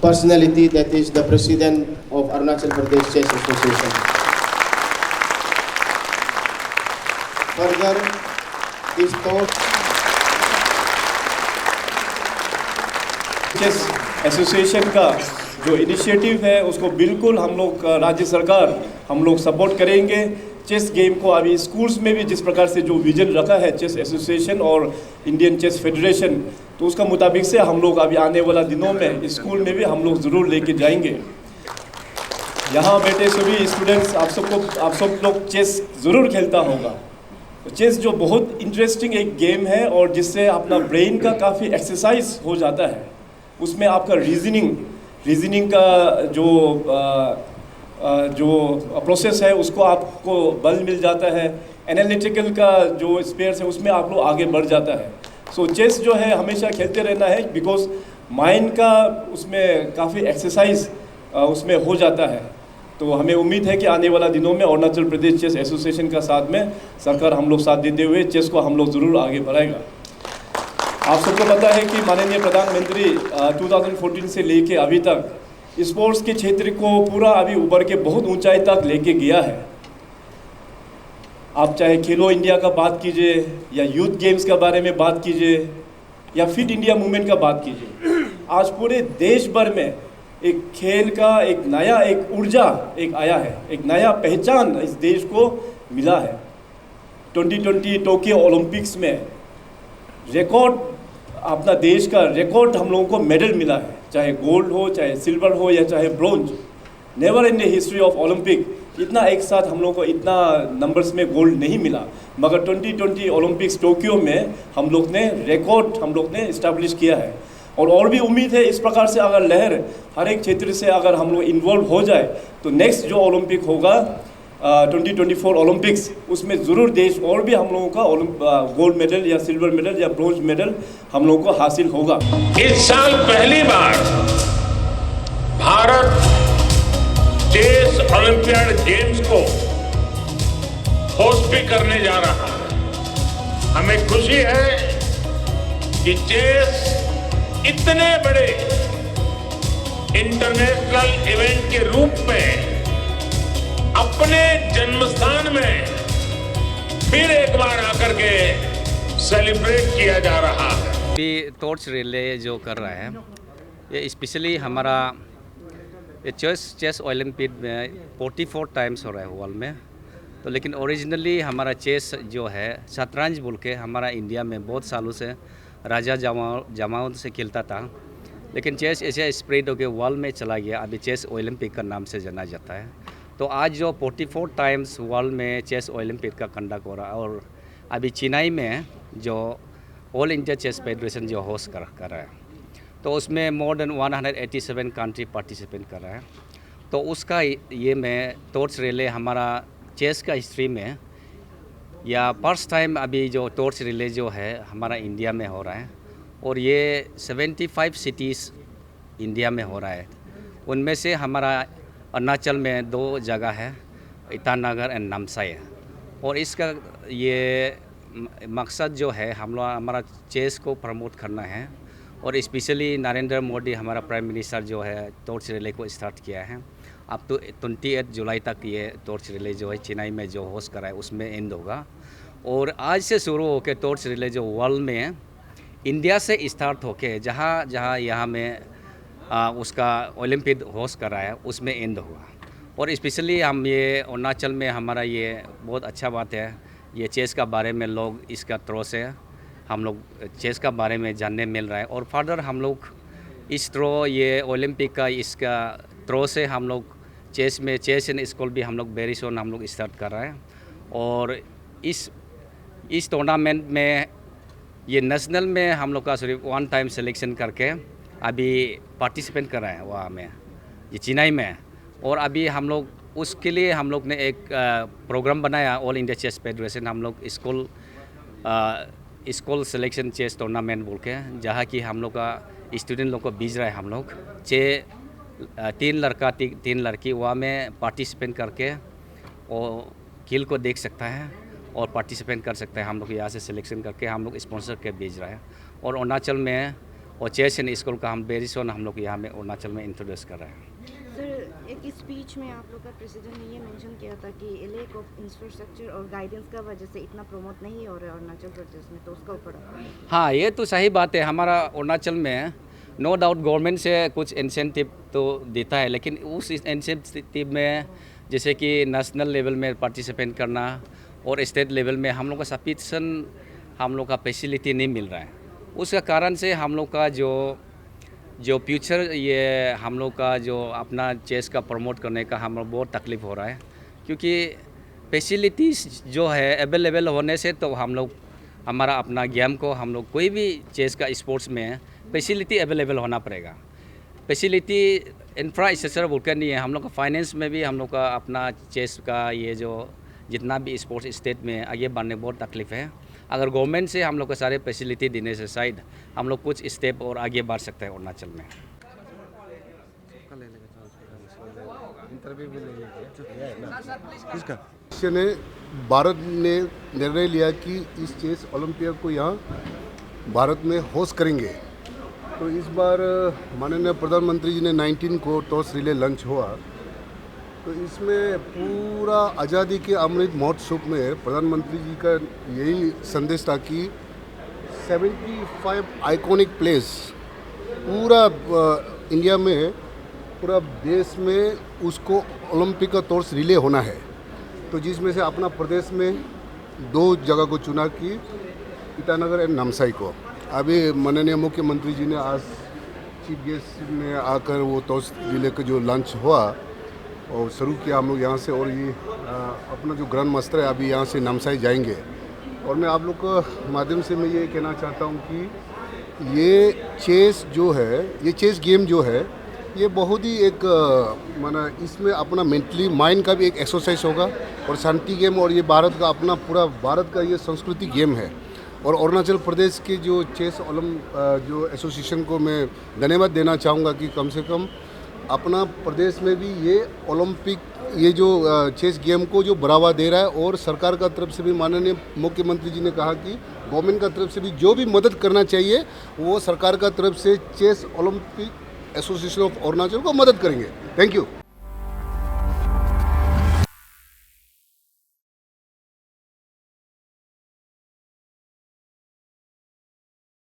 personality, that is the president of Arunachal Pradesh Chess Association. Further, this thought chess association का जो initiative है उसको बिल्कुल हम लोग राज्य सरकार हम लोग सपोर्ट करेंगे। चेस गेम को अभी स्कूल्स में भी जिस प्रकार से जो विजन रखा है चेस एसोसिएशन और इंडियन चेस फेडरेशन, तो उसका मुताबिक से हम लोग अभी आने वाला दिनों में स्कूल में भी हम लोग ज़रूर लेके जाएंगे। यहाँ बैठे सभी स्टूडेंट्स आप सब लोग चेस ज़रूर खेलता होगा। तो चेस जो बहुत इंटरेस्टिंग एक गेम है और जिससे अपना ब्रेन का काफ़ी एक्सरसाइज हो जाता है। उसमें आपका रीजनिंग का जो प्रोसेस है उसको आपको बल मिल जाता है। एनालिटिकल का जो स्पेयर्स है उसमें आप लोग आगे बढ़ जाता है। सो चेस जो है हमेशा खेलते रहना है बिकॉज माइंड का उसमें काफ़ी एक्सरसाइज उसमें हो जाता है। तो हमें उम्मीद है कि आने वाला दिनों में अरुणाचल प्रदेश चेस एसोसिएशन का साथ में सरकार हम लोग साथ देते हुए चेस को हम लोग ज़रूर आगे बढ़ाएगा। आप सबको पता है कि माननीय प्रधानमंत्री 2014 से लेके अभी तक स्पोर्ट्स के क्षेत्र को पूरा अभी उभर के बहुत ऊंचाई तक लेके गया है। आप चाहे खेलो इंडिया का बात कीजिए या यूथ गेम्स के बारे में बात कीजिए या फिट इंडिया मूवमेंट का बात कीजिए, आज पूरे देश भर में एक खेल का एक नया एक ऊर्जा एक आया है, एक नया पहचान इस देश को मिला है। 2020 टोक्यो ओलंपिक्स में रिकॉर्ड अपना देश का रिकॉर्ड हम लोगों को मेडल मिला है, चाहे गोल्ड हो, चाहे सिल्वर हो या चाहे bronze. Never in the history of Olympic इतना एक साथ हम लोगों को इतना नंबर्स में गोल्ड नहीं मिला, मगर 2020 ओलंपिक्स टोक्यो में हम लोग ने रिकॉर्ड हम लोग ने इस्टेब्लिश किया है। और भी उम्मीद है इस प्रकार से अगर लहर हर एक क्षेत्र से अगर हम लोग इन्वॉल्व हो जाए तो नेक्स्ट जो ओलंपिक होगा 2024 ओलंपिक्स, उसमें ज़रूर देश और भी हम लोगों का गोल्ड मेडल या सिल्वर मेडल या ब्रोंज मेडल हम लोगों को हासिल होगा। इस साल पहली बार भारत चेस ओलंपियाड गेम्स को होस्ट भी करने जा रहा है। हमें खुशी है कि चेस इतने बड़े इंटरनेशनल इवेंट के रूप में अपने जन्मस्थान में फिर एक बार आकर के सेलिब्रेट किया जा रहा है। अभी टॉर्च रिले जो कर रहा है ये स्पेशली हमारा ये चेस ओलंपिक में 44 टाइम्स हो रहा है वर्ल्ड में। तो लेकिन ओरिजिनली हमारा चेस जो है शतरंज बोल के हमारा इंडिया में बहुत सालों से राजा जमाओं से खेलता था, लेकिन चेस ऐसे स्प्रेड होकर वर्ल्ड में चला गया। अभी चेस ओलंपिक का नाम से जाना जाता है। तो आज जो 44 टाइम्स वर्ल्ड में चेस ओलंपिक का कंडक्ट हो रहा है और अभी चेन्नई में जो ऑल इंडिया चेस फेडरेशन जो होस्ट कर रहा है, तो उसमें मोर देन 187 कंट्री पार्टिसिपेट कर रहा है। तो उसका ये में टॉर्च रिले हमारा चेस का हिस्ट्री में या फर्स्ट टाइम अभी जो टॉर्च रिले जो है हमारा इंडिया में हो रहा है और ये 75 सिटीज़ इंडिया में हो रहा है। उनमें से हमारा अरुणाचल में 2 जगह है, ईटानगर एंड नामसाई है। और इसका ये मकसद जो है हमारा चेस को प्रमोट करना है और स्पेशली नरेंद्र मोदी हमारा प्राइम मिनिस्टर जो है टॉर्च रिले को स्टार्ट किया है। अब तो 28 जुलाई तक ये टॉर्च रिले जो है चेन्नई में जो होस्ट करा है उसमें एंड होगा। और आज से शुरू होकर टॉर्च रिले जो वर्ल्ड में इंडिया से स्टार्ट होके जहाँ जहाँ यहाँ में उसका ओलंपिक होस्ट कर रहा है उसमें एंड होगा। और स्पेशली हम ये अरुणाचल में हमारा ये बहुत अच्छा बात है, ये चेस का बारे में लोग इसका थ्रो से हम लोग चेस का बारे में जानने मिल रहा है। और फर्दर हम लोग इस थ्रो ये ओलंपिक का इसका थ्रो से हम लोग चेस एंड स्कूल भी हम लोग वेरी सोन हम लोग स्टार्ट कर रहे हैं। और इस टूर्नामेंट में ये नेशनल में हम लोग का सिर्फ 1 टाइम सिलेक्शन करके अभी पार्टिसिपेट कर रहे हैं वहाँ में ये चेन्नई में। और अभी हम लोग उसके लिए हम लोग ने एक प्रोग्राम बनाया ऑल इंडिया चेस फेडरेशन, हम लोग स्कूल सिलेक्शन चेस टूर्नामेंट बोल के, जहाँ कि हम लोग का स्टूडेंट लोग को भेज रहा है। हम लोग 3 लड़का 3 लड़की वहाँ में पार्टिसिपेट करके और खेल को देख सकता है और पार्टिसिपेट कर सकते हैं। हम लोग यहाँ से सिलेक्शन करके हम लोग स्पॉन्सर के भेज रहे हैं। और अरुणाचल में और चेस एंड स्कूल का हम वेरी सोन हम लोग यहाँ में अरुणाचल में इंट्रोड्यूस कर रहे हैं। सर, एक स्पीच में आप लोग का प्रेसिडेंट ने ये मेंशन किया था कि लैक ऑफ इंफ्रास्ट्रक्चर और गाइडेंस का वजह से इतना प्रमोट नहीं हो रहा है अरुणाचल प्रदेश में, तो उसका ऊपर हाँ, ये तो सही बात है। हमारा अरुणाचल में नो डाउट गवर्नमेंट से कुछ इंसेंटिव तो देता है, लेकिन उस इंसेंटिव में जैसे कि नेशनल लेवल में पार्टिसिपेट करना और स्टेट लेवल में हम लोग का सफिशिएंट हम लोग का फैसिलिटी नहीं मिल रहा है। उसका कारण से हम लोग का जो फ्यूचर ये हम लोग का जो अपना चेस का प्रमोट करने का हम लोग बहुत तकलीफ हो रहा है, क्योंकि फैसिलिटीज़ जो है अवेलेबल होने से तो हम लोग हमारा अपना गेम को हम लोग कोई भी चेस का स्पोर्ट्स में फैसिलिटी अवेलेबल होना पड़ेगा। फैसिलिटी इंफ्रास्ट्रक्चर बोलकर नहीं है, हम लोग का फाइनेंस में भी हम लोग का अपना चेस का ये जो जितना भी स्पोर्ट्स स्टेट में आगे बढ़ने बहुत तकलीफ है। अगर गवर्नमेंट से हम लोग को सारे फैसिलिटी देने से शायद हम लोग कुछ स्टेप और आगे बढ़ सकते हैं अरुणाचल में। ने भारत ने निर्णय लिया कि इस चेस ओलंपियाड को यहाँ भारत में होस्ट करेंगे। तो इस बार माननीय प्रधानमंत्री जी ने 19 को टॉस रिले लंच हुआ, तो इसमें पूरा आज़ादी के अमृत महोत्सव में प्रधानमंत्री जी का यही संदेश था कि 75 आइकॉनिक प्लेस पूरा इंडिया में, पूरा देश में उसको ओलंपिक का टॉस रिले होना है। तो जिसमें से अपना प्रदेश में 2 जगह को चुना कि ईटानगर एंड नामसाई को। अभी माननीय मुख्यमंत्री जी ने आज चीफ गेस्ट में आकर वो टॉस रिले का जो लंच हुआ और शुरू किया हम लोग यहाँ से, और ये अपना जो ग्रैंड मास्टर है अभी यहाँ से नामसाई जाएंगे। और मैं आप लोग के माध्यम से मैं ये कहना चाहता हूँ कि ये चेस जो है, ये चेस गेम जो है, ये बहुत ही एक माना इसमें अपना मेंटली माइंड का भी एक एक्सरसाइज होगा और शांति गेम, और ये भारत का अपना पूरा भारत का ये संस्कृति गेम है। और अरुणाचल प्रदेश के जो चेस जो एसोसिएशन को मैं धन्यवाद देना चाहूँगा कि कम से कम अपना प्रदेश में भी ये ओलंपिक ये जो चेस गेम को जो बढ़ावा दे रहा है, और सरकार का तरफ से भी माननीय मुख्यमंत्री जी ने कहा कि गवर्नमेंट का तरफ से भी जो भी मदद करना चाहिए वो सरकार का तरफ से chess Olympic association of Arunachal को मदद करेंगे। Thank you.